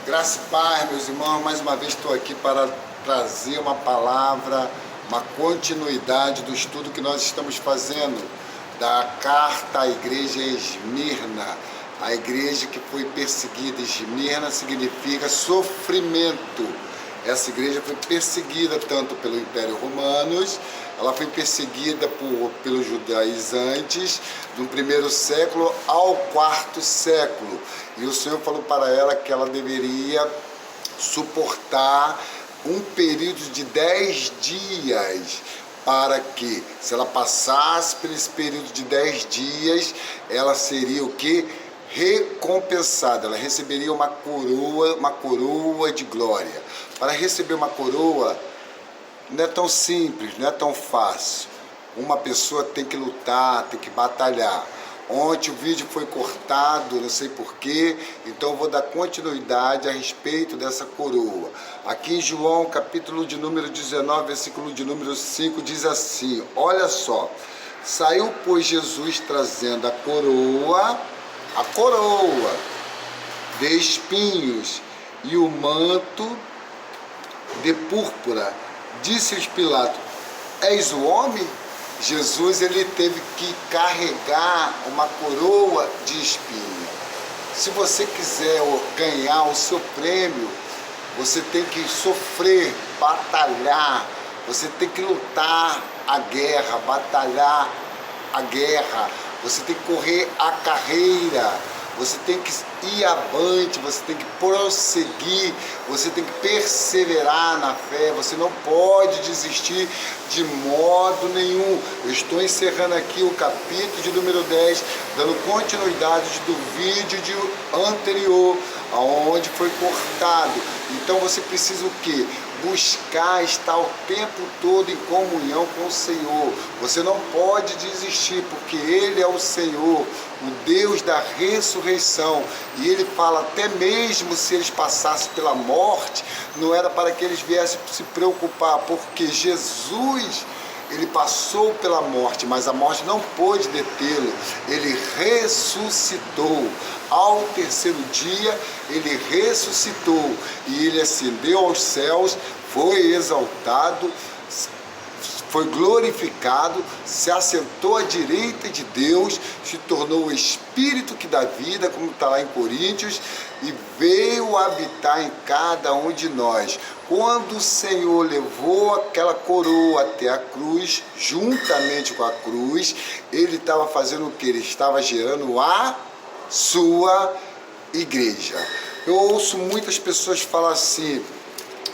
Graça e paz, meus irmãos, mais uma vez estou aqui para trazer uma palavra, uma continuidade do estudo que nós estamos fazendo da carta à igreja Esmirna, a igreja que foi perseguida. Esmirna significa sofrimento. Essa igreja foi perseguida tanto pelo Império Romano, ela foi perseguida pelos judaizantes do primeiro século ao quarto século. E o Senhor falou para ela que ela deveria suportar um período de 10 dias, para que, se ela passasse por esse período de 10 dias, ela seria o que? Recompensada, ela receberia uma coroa de glória. Para receber uma coroa não é tão simples, não é tão fácil. Uma pessoa tem que lutar, tem que batalhar. Ontem o vídeo foi cortado, não sei porquê, então eu vou dar continuidade a respeito dessa coroa. Aqui em João, capítulo de número 19, versículo de número 5, diz assim, olha só, saiu, pois, Jesus trazendo a coroa de espinhos e o manto de púrpura. Disse-lhes Pilatos, és o homem? Jesus, ele teve que carregar uma coroa de espinho. Se você quiser ganhar o seu prêmio, você tem que sofrer, batalhar, você tem que lutar a guerra, batalhar a guerra, você tem que correr a carreira, você tem que ir avante, você tem que prosseguir, você tem que perseverar na fé, você não pode desistir de modo nenhum. Eu estou encerrando aqui o capítulo de número 10, dando continuidade do vídeo anterior, onde foi cortado. Então você precisa o quê? Buscar estar o tempo todo em comunhão com o Senhor. Você não pode desistir, porque Ele é o Senhor, o Deus da ressurreição. E Ele fala, até mesmo se eles passassem pela morte, não era para que eles viessem se preocupar, porque Jesus, Ele passou pela morte, mas a morte não pôde detê-lo. Ele ressuscitou. Ao terceiro dia, Ele ressuscitou e Ele ascendeu aos céus, foi exaltado, foi glorificado, se assentou à direita de Deus, se tornou o Espírito que dá vida, como está lá em Coríntios, e veio habitar em cada um de nós. Quando o Senhor levou aquela coroa até a cruz, juntamente com a cruz, Ele estava fazendo o que? Ele estava gerando a sua igreja. Eu ouço muitas pessoas falar assim,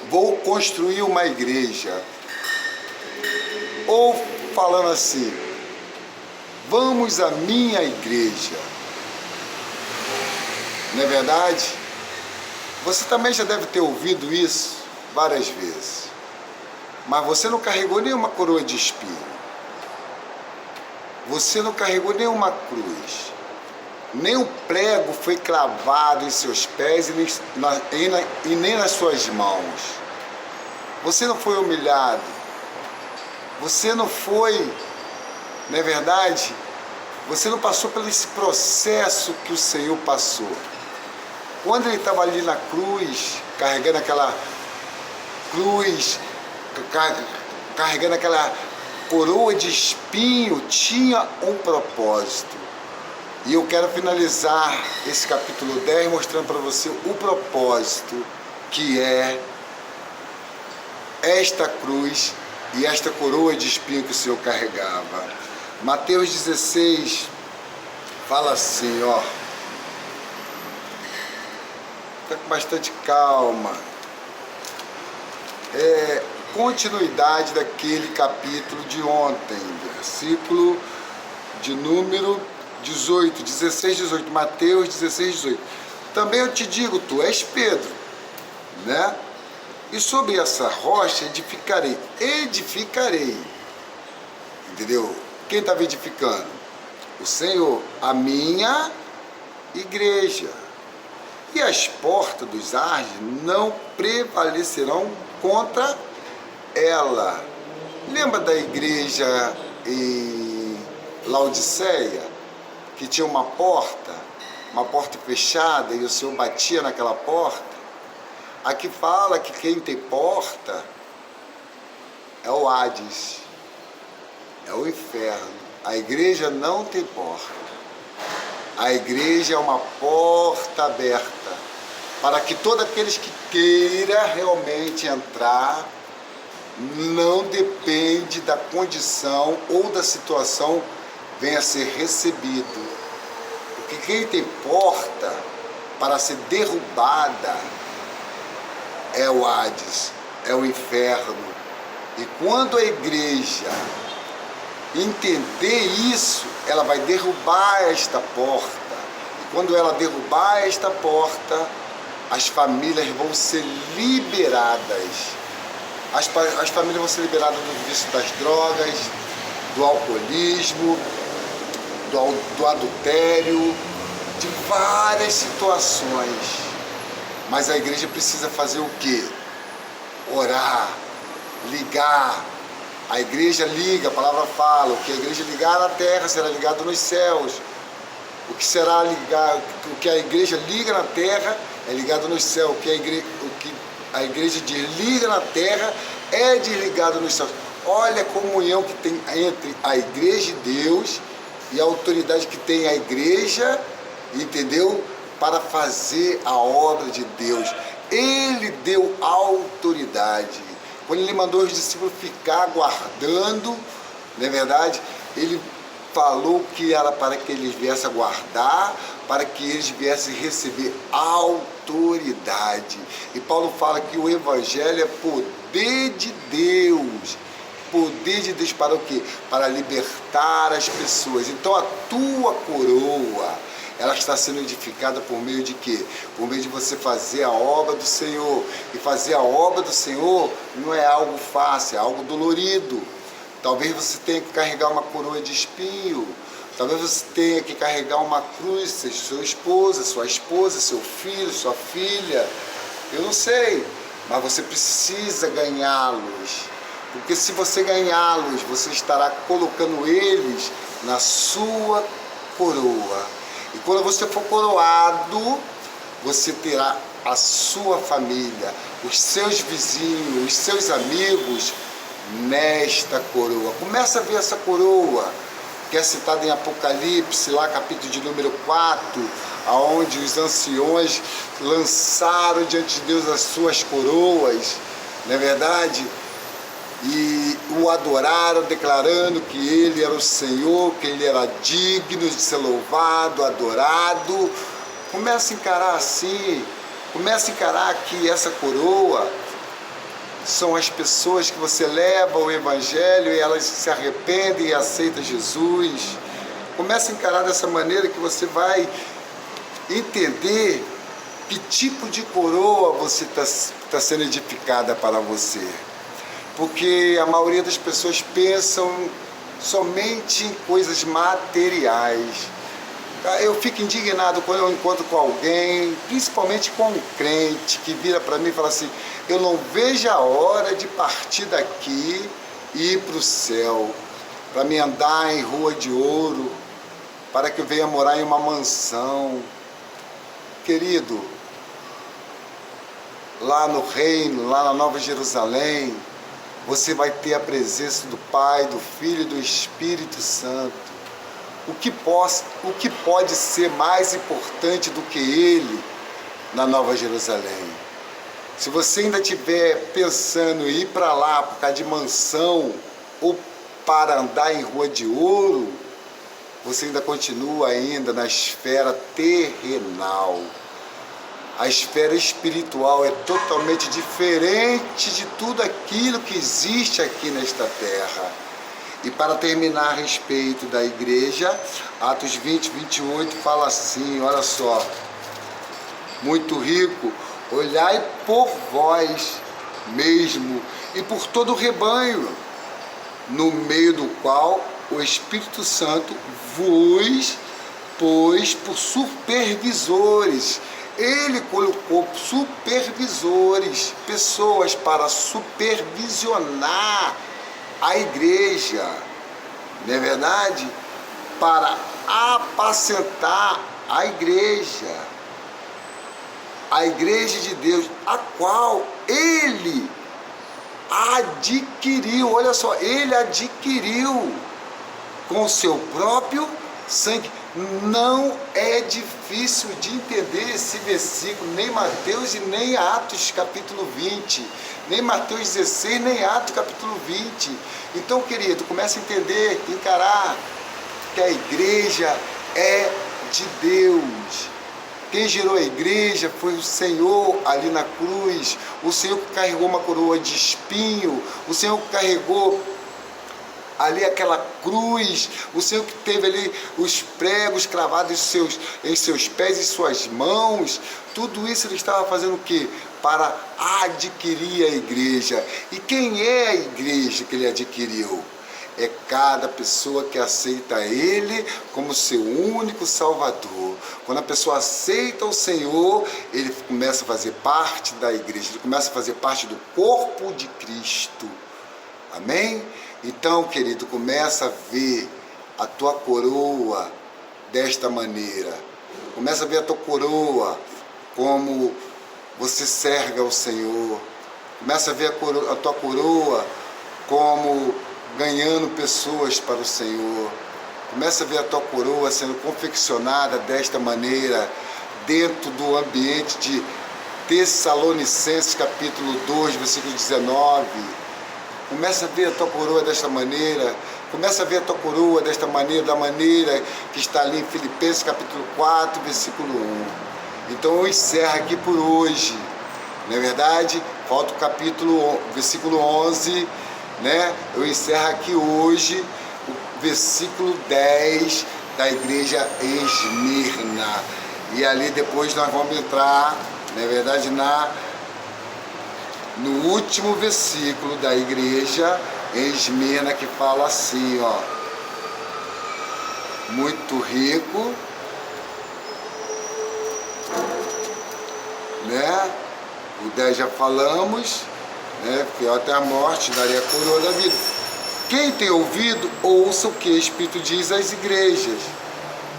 vou construir uma igreja. Ou falando assim, vamos à minha igreja. Não é verdade? Você também já deve ter ouvido isso várias vezes. Mas você não carregou nenhuma coroa de espinho. Você não carregou nenhuma cruz. Nem um prego foi cravado em seus pés e nem nas suas mãos. Você não foi humilhado. Você não foi, não é verdade? Você não passou por esse processo que o Senhor passou. Quando Ele estava ali na cruz, carregando aquela cruz, carregando aquela coroa de espinho, tinha um propósito. E eu quero finalizar esse capítulo 10 mostrando para você o propósito que é esta cruz e esta coroa de espinho que o Senhor carregava. Mateus 16 fala assim, ó. Fica com bastante calma. Continuidade daquele capítulo de ontem, versículo de número 18, 16, 18, Mateus 16, 18. Também eu te digo, tu és Pedro, né? E sobre essa rocha edificarei. Entendeu? Quem estava edificando? O Senhor, a minha igreja. E as portas dos Hades não prevalecerão contra ela. Lembra da igreja em Laodiceia? Que tinha uma porta fechada e o Senhor batia naquela porta? Aqui fala que quem tem porta é o Hades, é o inferno. A igreja não tem porta. A igreja é uma porta aberta para que todos aqueles que queira realmente entrar, não depende da condição ou da situação, venha a ser recebido. Porque quem tem porta para ser derrubada é o Hades, é o inferno. E quando a igreja entender isso, ela vai derrubar esta porta. E quando ela derrubar esta porta, as famílias vão ser liberadas. As famílias vão ser liberadas do vício das drogas, do alcoolismo, do adultério, de várias situações. Mas a igreja precisa fazer o quê? Orar, ligar. A igreja liga, a palavra fala, o que a igreja ligar na terra será ligado nos céus. O que a igreja liga na terra é ligado nos céus. O que a igreja desliga na terra é desligado nos céus. Olha a comunhão que tem entre a igreja de Deus e a autoridade que tem a igreja, entendeu? Para fazer a obra de Deus. Ele deu autoridade. Quando ele mandou os discípulos ficar guardando, não é verdade? Ele falou que era para que eles viessem a guardar, para que eles viessem receber autoridade. E Paulo fala que o evangelho é poder de Deus. Poder de Deus para o quê? Para libertar as pessoas. Então a tua coroa, ela está sendo edificada por meio de quê? Por meio de você fazer a obra do Senhor. E fazer a obra do Senhor não é algo fácil, é algo dolorido. Talvez você tenha que carregar uma coroa de espinho. Talvez você tenha que carregar uma cruz, seja sua esposa, seu filho, sua filha. Eu não sei, mas você precisa ganhá-los. Porque se você ganhá-los, você estará colocando eles na sua coroa. E quando você for coroado, você terá a sua família, os seus vizinhos, os seus amigos nesta coroa. Começa a ver essa coroa, que é citada em Apocalipse, lá capítulo de número 4, onde os anciões lançaram diante de Deus as suas coroas, não é verdade? E o adoraram, declarando que ele era o Senhor, que ele era digno de ser louvado, adorado. Começa a encarar assim, começa a encarar que essa coroa são as pessoas que você leva ao evangelho e elas se arrependem e aceitam Jesus. Começa a encarar dessa maneira que você vai entender que tipo de coroa você está sendo edificada para você. Porque a maioria das pessoas pensam somente em coisas materiais. Eu fico indignado quando eu encontro com alguém, principalmente com um crente, que vira para mim e fala assim: eu não vejo a hora de partir daqui e ir para o céu, para me andar em rua de ouro, para que eu venha morar em uma mansão. Querido, lá no reino, lá na Nova Jerusalém, você vai ter a presença do Pai, do Filho e do Espírito Santo. O que pode ser mais importante do que Ele na Nova Jerusalém? Se você ainda estiver pensando em ir para lá por causa de mansão ou para andar em rua de ouro, você ainda continua ainda na esfera terrenal. A esfera espiritual é totalmente diferente de tudo aquilo que existe aqui nesta terra. E para terminar a respeito da igreja, Atos 20, 28 fala assim, olha só: muito rico, olhai por vós mesmo e por todo o rebanho, no meio do qual o Espírito Santo vos pôs por supervisores. Ele colocou supervisores, pessoas para supervisionar a igreja, não é verdade? Para apacentar a igreja. a igreja de Deus, a qual ele adquiriu, olha só, ele adquiriu com o seu próprio sangue. Não é difícil de entender esse versículo, nem Mateus e nem Atos capítulo 20, nem Mateus 16, nem Atos capítulo 20. Então, querido, comece a entender, encarar que a igreja é de Deus. Quem gerou a igreja foi o Senhor ali na cruz, o Senhor que carregou uma coroa de espinho, o Senhor que carregou ali aquela cruz, o Senhor que teve ali os pregos cravados em seus pés e suas mãos. Tudo isso ele estava fazendo o quê? Para adquirir a igreja. E quem é a igreja que ele adquiriu? É cada pessoa que aceita Ele como seu único Salvador. Quando a pessoa aceita o Senhor, ele começa a fazer parte da igreja, ele começa a fazer parte do corpo de Cristo. Amém? Então, querido, começa a ver a tua coroa desta maneira. Começa a ver a tua coroa como você serve ao Senhor. Começa a ver a tua coroa como ganhando pessoas para o Senhor. Começa a ver a tua coroa sendo confeccionada desta maneira, dentro do ambiente de Tessalonicenses capítulo 2, versículo 19. Começa a ver a tua coroa desta maneira. Começa a ver a tua coroa desta maneira, da maneira que está ali em Filipenses capítulo 4, versículo 1. Então eu encerro aqui por hoje. Não é verdade? Falta o capítulo, versículo 11, né? Eu encerro aqui hoje o versículo 10 da igreja Esmirna. E ali depois nós vamos entrar, na verdade, no último versículo da igreja Esmirna, que fala assim, ó: muito rico, né? O 10 já falamos, né? Fiel até a morte, daria a coroa da vida. Quem tem ouvido, ouça o que o Espírito diz às igrejas.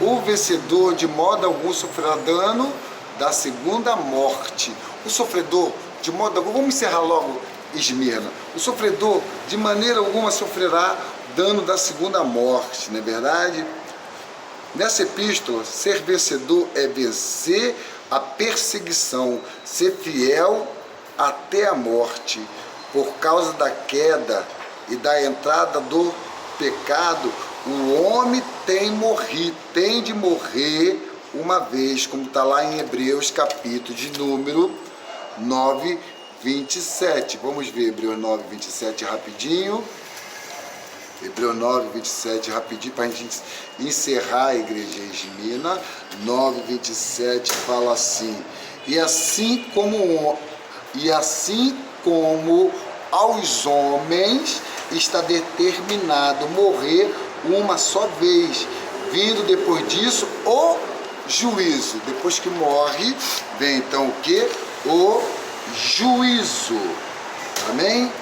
O vencedor de modo algum sofrerá dano da segunda morte. O sofredor de modo algum, vamos encerrar logo Esmirna. O sofredor de maneira alguma sofrerá dano da segunda morte, não é verdade? Nessa epístola, ser vencedor é vencer a perseguição, ser fiel até a morte. Por causa da queda e da entrada do pecado, o homem tem de morrer uma vez, como está lá em Hebreus, capítulo de número 9, 27. Vamos ver Hebreus 9, 27 rapidinho. Hebreus 9, 27 rapidinho, para a gente encerrar a igreja Esmirna. 9, 27 fala assim: e assim como aos homens está determinado morrer uma só vez, vindo depois disso o juízo. Depois que morre, vem então o que? O juízo. Amém?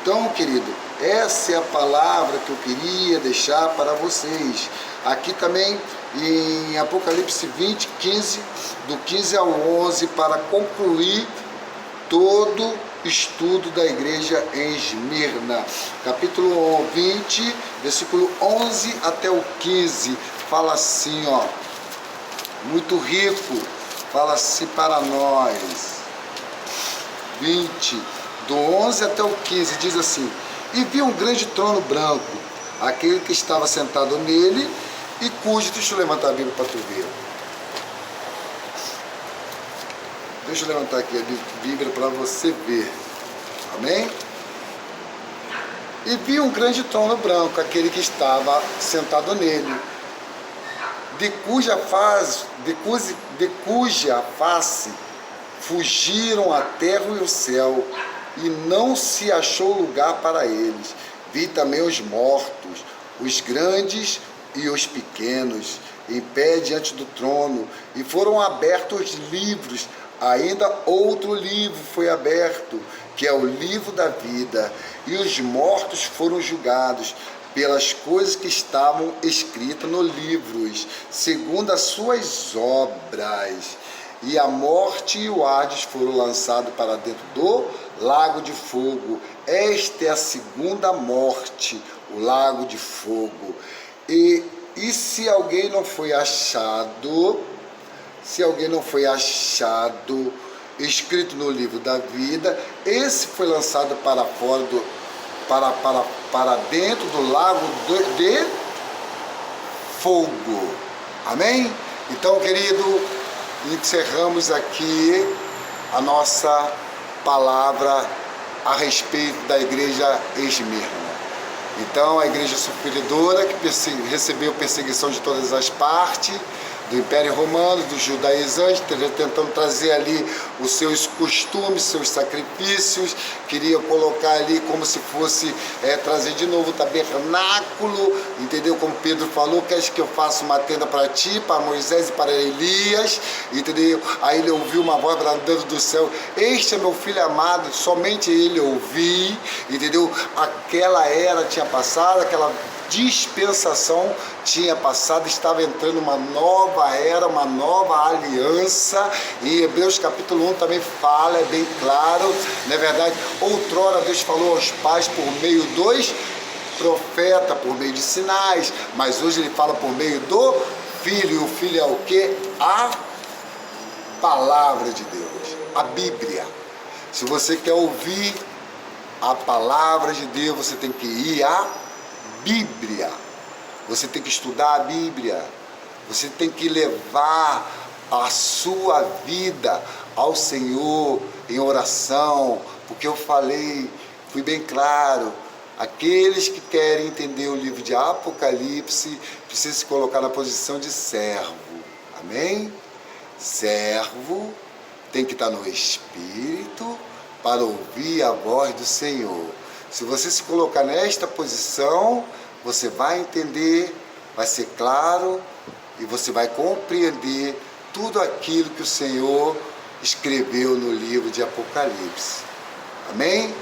Então, querido, essa é a palavra que eu queria deixar para vocês. Aqui também em Apocalipse 20, 15, do 15 ao 11, para concluir todo estudo da igreja em Esmirna. Capítulo 20, versículo 11 até o 15, fala assim, ó: muito rico, fala assim para nós. 20, do 11 até o 15, diz assim: e vi um grande trono branco, aquele que estava sentado nele, e cujo... Deixa eu levantar a Bíblia para tu ver. Deixa eu levantar aqui a Bíblia para você ver. Amém? E vi um grande trono branco, aquele que estava sentado nele, de cuja face fugiram a terra e o céu, e não se achou lugar para eles. Vi também os mortos, os grandes e os pequenos, em pé diante do trono, e foram abertos livros. Ainda outro livro foi aberto, que é o livro da vida, e os mortos foram julgados pelas coisas que estavam escritas nos livros, segundo as suas obras. e a morte e o Hades foram lançados para dentro do lago de fogo. Esta é a segunda morte, o lago de fogo. E se alguém não foi achado, escrito no livro da vida, esse foi lançado para fora para dentro do lago de fogo. Amém? Então, querido, encerramos aqui a nossa palavra a respeito da igreja Esmirna. Então, a igreja sofredora que recebeu perseguição de todas as partes, do Império Romano, dos judaizantes, tentando trazer ali os seus costumes, seus sacrifícios, queria colocar ali como se fosse trazer de novo o tabernáculo, entendeu? Como Pedro falou, queres que eu faça uma tenda para ti, para Moisés e para Elias, entendeu? Aí ele ouviu uma voz bradando do céu, este é meu filho amado, somente ele ouvi, entendeu? Aquela era tinha passado, aquela dispensação tinha passado, estava entrando uma nova era, uma nova aliança. Em Hebreus capítulo 1 também fala, é bem claro, não é verdade? Outrora Deus falou aos pais por meio dos profetas, por meio de sinais, mas hoje ele fala por meio do Filho. E o Filho é o que? A palavra de Deus, a Bíblia. Se você quer ouvir a palavra de Deus, você tem que ir à Bíblia. Você tem que estudar a Bíblia. Você tem que levar a sua vida ao Senhor em oração, porque eu falei, fui bem claro, aqueles que querem entender o livro de Apocalipse precisam se colocar na posição de servo. Amém? Servo tem que estar no Espírito para ouvir a voz do Senhor. Se você se colocar nesta posição, você vai entender, vai ser claro e você vai compreender tudo aquilo que o Senhor escreveu no livro de Apocalipse. Amém?